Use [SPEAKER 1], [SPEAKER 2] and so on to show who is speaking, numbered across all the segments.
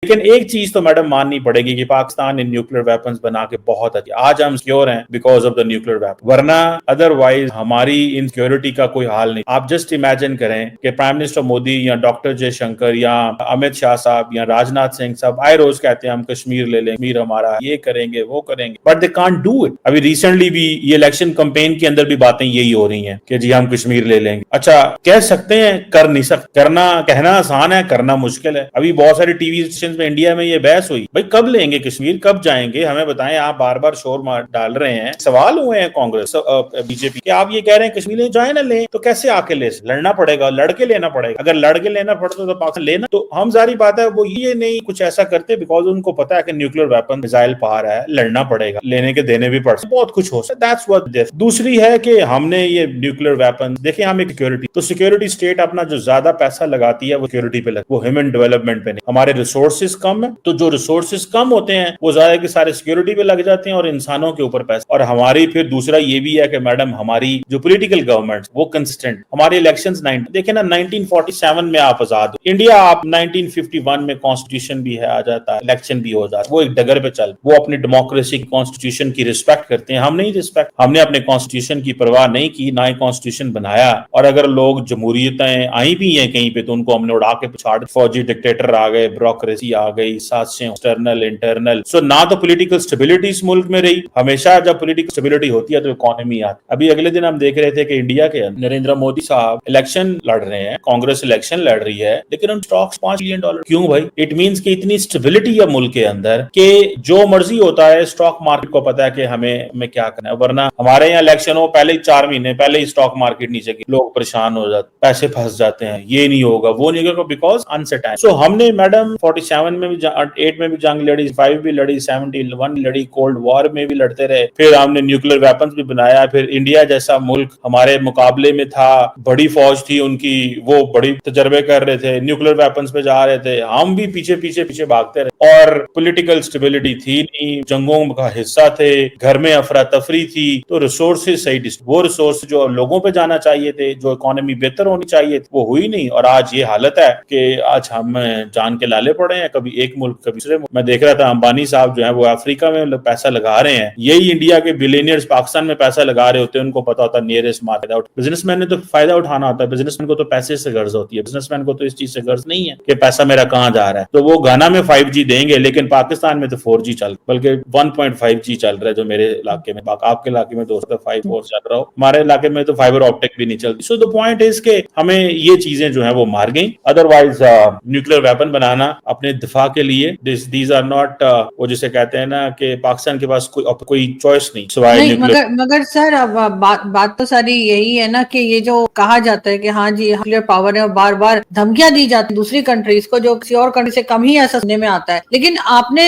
[SPEAKER 1] लेकिन एक चीज तो मैडम माननी पड़ेगी कि पाकिस्तान ने न्यूक्लियर वेपन्स बना के बहुत अच्छी, आज हम सिक्योर हैं because of the nuclear weapon, वरना अदरवाइज हमारी इनसिक्योरिटी का कोई हाल नहीं। आप जस्ट इमेजिन करें कि प्राइम मिनिस्टर मोदी या डॉक्टर जयशंकर या अमित शाह साहब या राजनाथ सिंह साहब आए रोज कहते हैं हम कश्मीर ले लेंगे, कश्मीर हमारा, ये करेंगे वो करेंगे, but they can't do it. अभी रिसेंटली भी ये इलेक्शन कैंपेन के अंदर भी बातें यही हो रही हैं कि जी हम कश्मीर ले लेंगे। अच्छा, कह सकते हैं, कर नहीं सकते। करना, कहना आसान है, करना मुश्किल है। अभी बहुत सारे टीवी स्टेशन में इंडिया में ये बहस हुई, भाई कब लेंगे कश्मीर, कब जाएंगे, हमें बताएं। आप बार बार शोर मार डाल रहे हैं, सवाल हुए हैं कांग्रेस बीजेपी के, आप ये कह रहे हैं कश्मीर ले जाए ना ले, तो कैसे आके ले, लड़ना पड़ेगा, लड़के लेना पड़ेगा। अगर लड़के लेना पड़ता तो पाकिस्तान लेना, तो हम जारी बात है वो ये नहीं कुछ ऐसा करते बिकॉज उनको पता है कि न्यूक्लियर वेपन मिसाइल पार है, लड़ना पड़ेगा, लेने के देने भी पड़ सकते, बहुत कुछ हो सकता है। That's what this. दूसरी है कि हमने ये न्यूक्लियर वेपन, देखिए हम एक सिक्योरिटी, तो सिक्योरिटी स्टेट अपना जो ज्यादा पैसा लगाती है वो सिक्योरिटी पे लगता है, वो ह्यूमन डेवलपमेंट पे नहीं। हमारे रिसोर्सेज कम है, तो जो रिसोर्सेज कम होते हैं वो ज्यादा के सारे सिक्योरिटी पे लग जाते हैं और इंसानों के ऊपर पैसा। और हमारी फिर दूसरा ये भी है कि मैडम हमारी जो पॉलिटिकल गवर्नमेंट वो कंसिस्टेंट, हमारे इलेक्शंस देखिए ना 1947 में आप आजाद हो इंडिया, आप 1951 में कॉन्स्टिट्यूशन भी है आ जाता है, इलेक्शन भी हो जाता है, वो एक डगर पे चल, वो अपनी डेमोक्रेसी कॉन्स्टिट्यूशन की रिस्पेक्ट करते हैं, हम नहीं रिस्पेक्ट, हमने अपने कॉन्स्टिट्यूशन की परवाह नहीं की, ना ही कॉन्स्टिट्यूशन बनाया। और अगर लोग जमहूरियतें आई भी हैं कहीं पे तो उनको हमने उड़ा के पिछाड़, फौजी डिक्टेटर आ गए, ब्यूरोक्रेसी आ गई, साजिशें एक्सटर्नल इंटरनल, सो ना तो पॉलिटिकल स्टेबिलिटी इस मुल्क में रही। हमेशा जब पॉलिटिकल स्टेबिलिटी होती है तो इकोनॉमी आती। अभी अगले दिन हम देख रहे थे कि इंडिया के नरेंद्र मोदी साहब इलेक्शन लड़ रहे हैं, कांग्रेस इलेक्शन लड़ रही है, लेकिन उन स्टॉक्स $5 बिलियन। क्यों भाई? इट मींस कि इतनी स्टेबिलिटी है मुल्क के अंदर कि जो मर्जी होता है, स्टॉक मार्केट को पता है कि हमें क्या करना है। वरना हमारे यहाँ इलेक्शन हो पहले ही 4 महीने पहले ही स्टॉक मार्केट नीचे की, लोग परेशान हो जाते, पैसे फंस जाते हैं, ये नहीं होगा वो नहीं होगा बिकॉज अनसर्टेन। सो हमने मैडम 47 में भी 8 में भी जंग लड़ी, 5 भी लड़ी, 71 लड़ी, कोल्ड वॉर में भी लड़ते रहे, फिर हमने न्यूक्लियर वेपन्स भी बनाया, फिर इंडिया जैसा मुल्क हमारे मुकाबले में था, बड़ी फौज थी उनकी, वो बड़ी तजर्बे कर रहे थे, न्यूक्लियर वेपन्स पे जा रहे थे, हम भी पीछे पीछे पीछे भागते रहे। और पॉलिटिकल स्टेबिलिटी थी नहीं, जंगों का हिस्सा थे, घर में अफरा तफरी थी, तो रिसोर्सेज सही, वो रिसोर्स जो लोगों पे जाना चाहिए थे, जो इकोनॉमी बेहतर होनी चाहिए थी, वो हुई नहीं। और आज ये हालत है कि आज हम जान के लाले पड़े हैं, कभी एक मुल्क कभी दूसरे मुल्क। मैं देख रहा था अंबानी साहब जो है वो अफ्रीका में पैसा लगा रहे हैं, यही इंडिया के बिलियनियर्स पाकिस्तान में पैसा लगा रहे होते हैं, उनको पता होता है नियरेस्ट मार्केट। बिजनेसमैन ने तो फायदा उठाना होता है, बिजनेसमैन को तो पैसे से गर्ज होती है, बिजनेसमैन को तो इस चीज से गर्ज नहीं है कि पैसा मेरा कहां जा रहा है। तो वो गाना में 5G देंगे, लेकिन पाकिस्तान में तो 4G चल, बल्कि 1.5G चल रहा है जो मेरे इलाके में, आपके इलाके में दोस्तों 5-4 चल रहा हो, हमारे इलाके में तो फाइबर ऑप्टिक भी नहीं चलती। सो द पॉइंट इज के हमें ये चीजें जो है वो मार गई। अदरवाइज न्यूक्लियर वेपन बनाना अपने दिफा के लिए, दीज आर नॉट, वो जिसे कहते हैं ना कि पाकिस्तान के पास कोई चॉइस नहीं सिवाय
[SPEAKER 2] न्यूक्लियर। मगर सर अब बात तो सारी यही है ना कि ये जो कहा जाता है कि हाँ जी न्यूक्लियर पावर है और बार बार धमकियां दी जाती दूसरी कंट्रीज को, जो किसी और कंट्री से कम ही ऐसा सुनने में आता है। लेकिन आपने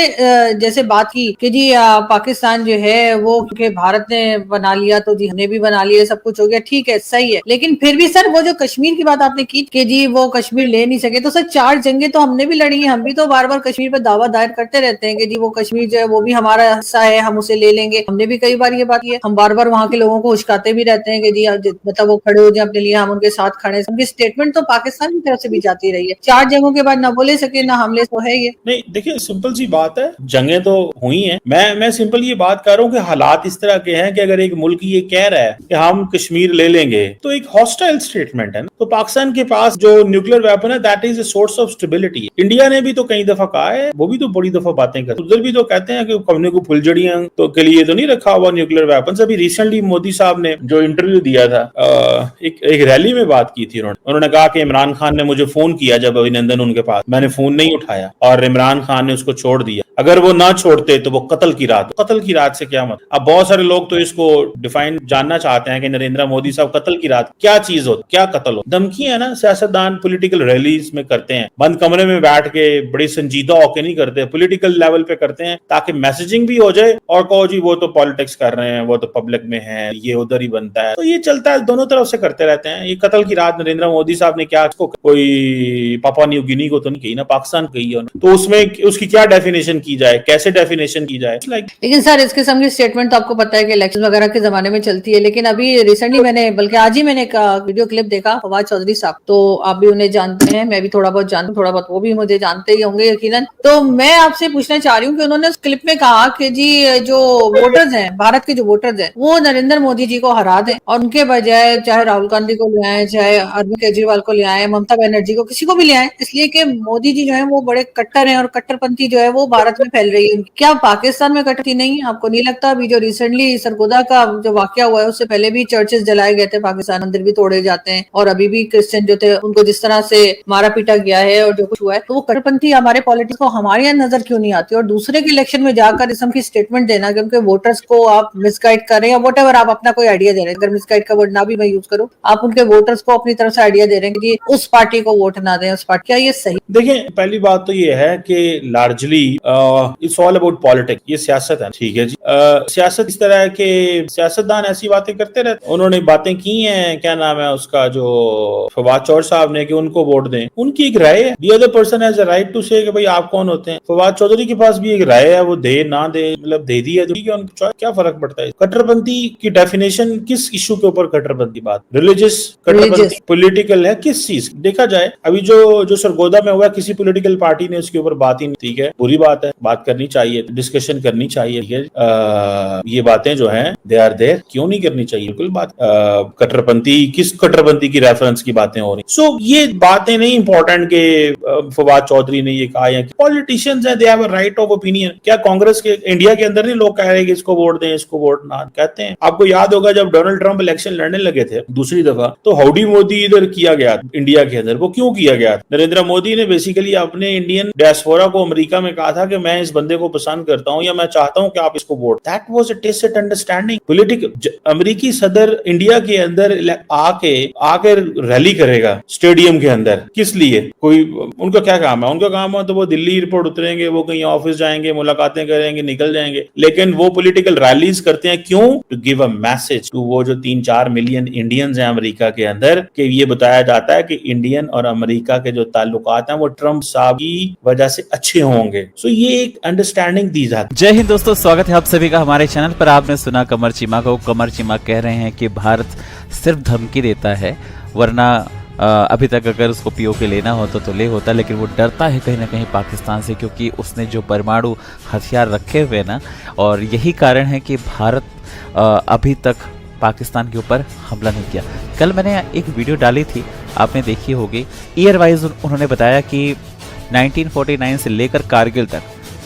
[SPEAKER 2] जैसे बात की कि जी पाकिस्तान जो है वो क्योंकि भारत ने बना लिया तो जी हमने भी बना लिया, सब कुछ हो गया, ठीक है सही है। लेकिन फिर भी सर वो जो कश्मीर की बात आपने की कि जी वो कश्मीर ले नहीं सके, तो सर 4 जंगें तो हमने भी लड़ी है, हम भी तो बार बार कश्मीर पर दावा दायर करते रहते हैं कि जी वो कश्मीर जो है वो भी हमारा हिस्सा है, हम उसे ले लेंगे। हमने भी कई बार ये बात की है, हम बार बार वहाँ के लोगों को उस्काते भी रहते हैं कि जी मतलब वो खड़े हो जाए अपने लिए, हम उनके साथ खड़े। उनकी स्टेटमेंट तो पाकिस्तान की तरफ से भी जाती रही है, 4 जंगों के बाद ना बोले सके ना हमले, तो है ये
[SPEAKER 1] नहीं। देखिए सिंपल सी बात है, जंगें तो हुई हैं, मैं सिंपल ये बात कर रहा हूँ कि हालात इस तरह के हैं कि अगर एक मुल्क ये कह रहा है कि हम कश्मीर ले लेंगे तो एक हॉस्टाइल स्टेटमेंट है ना। तो पाकिस्तान के पास जो न्यूक्लियर वेपन है that is a source of stability. India ने भी तो कई दफा कहा है, वो भी तो बड़ी दफा बातें करते, उधर भी तो कहते हैं कि अपने को फुलझड़ियां तो के लिए तो नहीं रखा हुआ न्यूक्लियर वेपन। अभी रिसेंटली मोदी साहब ने जो इंटरव्यू दिया था, एक रैली में बात की थी, उन्होंने कहा कि इमरान खान ने मुझे फोन किया जब अभिनंदन उनके पास, मैंने फोन नहीं उठाया और इमरान खान ने उसको छोड़ दिया, अगर वो ना छोड़ते तो वो कत्ल की रात। कत्ल की रात से क्या मतलब? अब बहुत सारे लोग तो इसको डिफाइन जानना चाहते हैं कि नरेंद्र मोदी साहब कत्ल की रात क्या चीज हो, क्या कत्ल हो? धमकियां ना सियासतदान पॉलिटिकल रैलीज में करते हैं, बंद कमरे में बैठ के बड़ी संजीदा होके नहीं करते, पॉलिटिकल लेवल पे करते हैं ताकि मैसेजिंग भी हो जाए और कहो जी वो तो पॉलिटिक्स कर रहे हैं, वो तो पब्लिक में है, ये उधर ही बनता है। तो ये चलता है, दोनों तरफ से करते रहते हैं। ये कत्ल की रात नरेंद्र मोदी साहब ने क्या, कोई पापा न्यू गिनी को तो नहीं कही ना, पाकिस्तान कही है। तो उसमें उसकी क्या डेफिनेशन की जाए, कैसे डेफिनेशन की जाए?
[SPEAKER 2] लेकिन सर इसके किस्म की स्टेटमेंट तो आपको पता है कि इलेक्शन वगैरह के जमाने में चलती है, लेकिन अभी रिसेंटली मैंने, बल्कि आज ही मैंने एक वीडियो क्लिप देखा फवाद चौधरी साहब, तो आप भी उन्हें जानते हैं, मैं भी थोड़ा बहुत जानती हूँ, थोड़ा बहुत वो भी मुझे जानते ही होंगे यकीनन। तो मैं आपसे पूछना चाह रही हूँ कि उन्होंने उस क्लिप में कहा कि जी जो वोटर्स हैं, भारत के जो वोटर्स हैं, वो नरेंद्र मोदी जी को हरा दें और उनके बजाय चाहे राहुल गांधी को ले आए, चाहे अरविंद केजरीवाल को ले आए, ममता बनर्जी को, किसी को भी ले आए, इसलिए कि मोदी जी जो है वो बड़े कट्टर हैं और कट्टरपंथी जो है वो भारत में फैल रही है। क्या पाकिस्तान में कट्टरपंथी नहीं? आपको नहीं लगता? अभी जो रिसेंटली सरगोदा का जो वाकया हुआ है उससे पहले भी चर्चेस जलाए गए थे पाकिस्तान, मंदिर भी तोड़े जाते हैं, और अभी भी क्रिश्चियन जो थे उनको जिस तरह से मारा पीटा गया है और जो कुछ हुआ है, तो वो कट्टरपंथी हमारे पॉलिटिक्स को हमारे यहाँ नजर क्यों नहीं आती? और दूसरे के इलेक्शन में जाकर इस किस्म की स्टेटमेंट देना कि उनके वोटर्स को आप मिसगाइड कर रहे हैं, वट एवर, आप अपना कोई आइडिया दे रहे हैं, अगर मिसगाइड का वर्ड ना भी मैं यूज करूँ, आप उनके वोटर्स को अपनी तरफ से आइडिया दे रहे हैं कि उस पार्टी को वोट ना दें, उस पार्टी, क्या ये सही?
[SPEAKER 1] देखिए, पहली बात तो ये है कि largely it's all about politics, ये सियासत है, ठीक है जी। सियासत इस तरह है कि सियासतदान ऐसी बातें करते रहते, उन्होंने बातें की हैं, क्या नाम है उसका, जो फवाद चौधरी साहब ने, कि उनको वोट दें, उनकी एक राय है, the other person has a right to say कि भाई आप कौन होते हैं। फवाद चौधरी के पास भी एक राय है, वो दे ना दे, मतलब दे दी है तो ठीक है, उनकी चॉइस, क्या फर्क पड़ता है। कट्टरपंथी की डेफिनेशन किस इशू के ऊपर कट्टरपंथी? बात रिलीजियस कट्टरपंथी, पॉलिटिकल है, किस चीज? देखा जाए अभी जो सरगोदा में हुआ, किसी पॉलिटिकल पार्टी ने उसके ऊपर बात ही नहीं, ठीक है, बुरी बात है, बात करनी चाहिए, डिस्कशन करनी चाहिए, ठीक है। ये बातें जो हैं दे आर देयर, क्यों नहीं करनी चाहिए, बिल्कुल बात। कट्टरपंथी, किस कट्टरपंथी की रेफरेंस की बातें हो रही? सो ये बातें नहीं इंपॉर्टेंट के फवाद चौधरी ने ये कहा है कि पॉलिटिशियंस हैं, they have a right of opinion. क्या कांग्रेस के इंडिया के अंदर नहीं लोग कह रहे हैं कि इसको वोट दें, इसको वोट ना कहते हैं? आपको याद होगा जब डोनाल्ड ट्रंप इलेक्शन लड़ने लगे थे दूसरी दफा, तो हाउडी मोदी इधर किया गया इंडिया के अंदर। वो क्यों किया गया? नरेंद्र मोदी ने बेसिकली अपने इंडियन डायस्पोरा को अमेरिका में कहा था कि मैं इस बंदे को पसंद करता हूं या मैं चाहता हूं कि आप इसको vote. That was a tacit understanding. Political अमेरिकी सदर इंडिया के अंदर आके रैली करेगा स्टेडियम के अंदर, किस लिए? कोई उनका क्या काम है? उनका काम है तो वो दिल्ली एयरपोर्ट उतरेंगे, वो कहीं ऑफिस जाएंगे, मुलाकातें करेंगे, निकल जाएंगे, लेकिन वो पॉलिटिकल रैलीज करते हैं क्यों? To give a message to वो जो 3-4 मिलियन इंडियंस हैं अमेरिका के अंदर, कि ये बताया जाता है कि इंडियन और अमेरिका के जो ताल्लुकात हैं वो ट्रंप साहब की वजह से अच्छे होंगे। सो ये एक अंडरस्टैंडिंग दी जाती है।
[SPEAKER 3] जय हिंद दोस्तों, स्वागत है आप सभी का हमारे चैनल पर। आपने सुना कमर चीमा को। कमर चीमा कह रहे हैं कि भारत सिर्फ धमकी देता है, वरना अभी तक अगर उसको पीओके लेना हो तो ले होता, लेकिन वो डरता है कहीं ना कहीं पाकिस्तान से, क्योंकि उसने जो परमाणु हथियार रखे हुए ना, और यही कारण है कि भारत अभी तक पाकिस्तान के ऊपर हमला नहीं किया। कल मैंने एक वीडियो डाली थी, आपने देखी होगी। ईयर वाइज उन्होंने बताया कि 1949 से लेकर कारगिल तक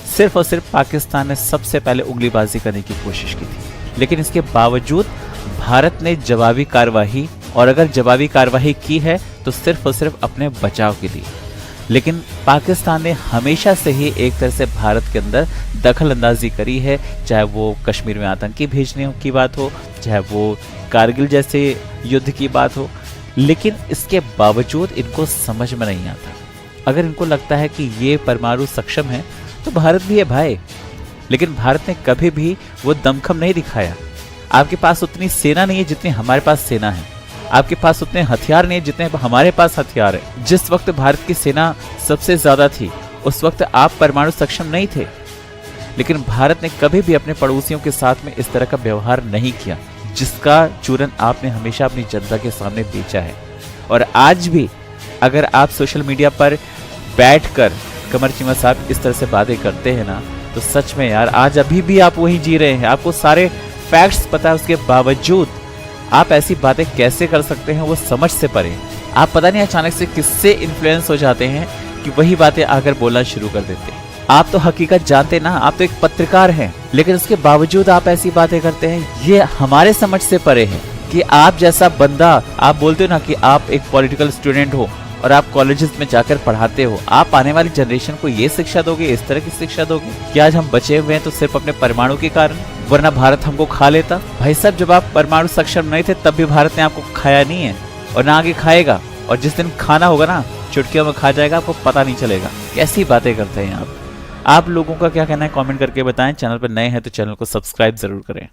[SPEAKER 3] सिर्फ और सिर्फ पाकिस्तान ने सबसे पहले उंगलीबाजी करने की कोशिश की थी, लेकिन इसके बावजूद भारत ने जवाबी कार्रवाई, और अगर जवाबी कार्रवाई की है तो सिर्फ और सिर्फ अपने बचाव के लिए। लेकिन पाकिस्तान ने हमेशा से ही एक तरह से भारत के अंदर दखल अंदाजी करी है, चाहे वो कश्मीर में आतंकी भेजने की बात हो, चाहे वो कारगिल जैसे युद्ध की बात हो, लेकिन इसके बावजूद इनको समझ में नहीं आता। अगर इनको लगता है कि ये परमाणु सक्षम है तो भारत भी है भाई, लेकिन भारत ने कभी भी वो दमखम नहीं दिखाया। आपके पास उतनी सेना नहीं है जितनी हमारे पास सेना है, आपके पास उतने हथियार नहीं है जितने हमारे पास हथियार है। जिस वक्त भारत की सेना सबसे ज्यादा थी उस वक्त आप परमाणु सक्षम नहीं थे, लेकिन भारत ने कभी भी अपने पड़ोसियों के साथ में इस तरह का व्यवहार नहीं किया, जिसका चूरन आपने हमेशा अपनी जनता के सामने बेचा है। और आज भी अगर आप सोशल मीडिया पर बैठकर कमर चीमा साहब इस तरह से बातें करते हैं ना, तो सच में यार आज अभी भी आप वहीं जी रहे हैं, आपको सारे फैक्ट्स पता है, उसके बावजूद आप ऐसी बातें कैसे कर सकते हैं, वो समझ से परे। आप पता नहीं अचानक से किससे इन्फ्लुएंस हो जाते हैं कि वही बातें आकर बोलना शुरू कर देते हैं। आप तो हकीकत जानते ना, आप तो एक पत्रकार हैं, लेकिन उसके बावजूद आप ऐसी बातें करते हैं। ये हमारे समझ से परे है कि आप जैसा बंदा, आप बोलते हो ना कि आप एक पॉलिटिकल स्टूडेंट हो और आप कॉलेजेस में जाकर पढ़ाते हो, आप आने वाली जनरेशन को ये शिक्षा दोगे, इस तरह की शिक्षा दोगे कि आज हम बचे हुए हैं तो सिर्फ अपने परमाणु के कारण, वरना भारत हमको खा लेता। भाई साहब, जब आप परमाणु सक्षम नहीं थे तब भी भारत ने आपको खाया नहीं है और ना आगे खाएगा, और जिस दिन खाना होगा ना चुटकियों में खा जाएगा, आपको पता नहीं चलेगा। कैसी बातें करते हैं आप लोगों का क्या कहना है कमेंट करके बताएं। चैनल पर नए हैं तो चैनल को सब्सक्राइब जरूर करें।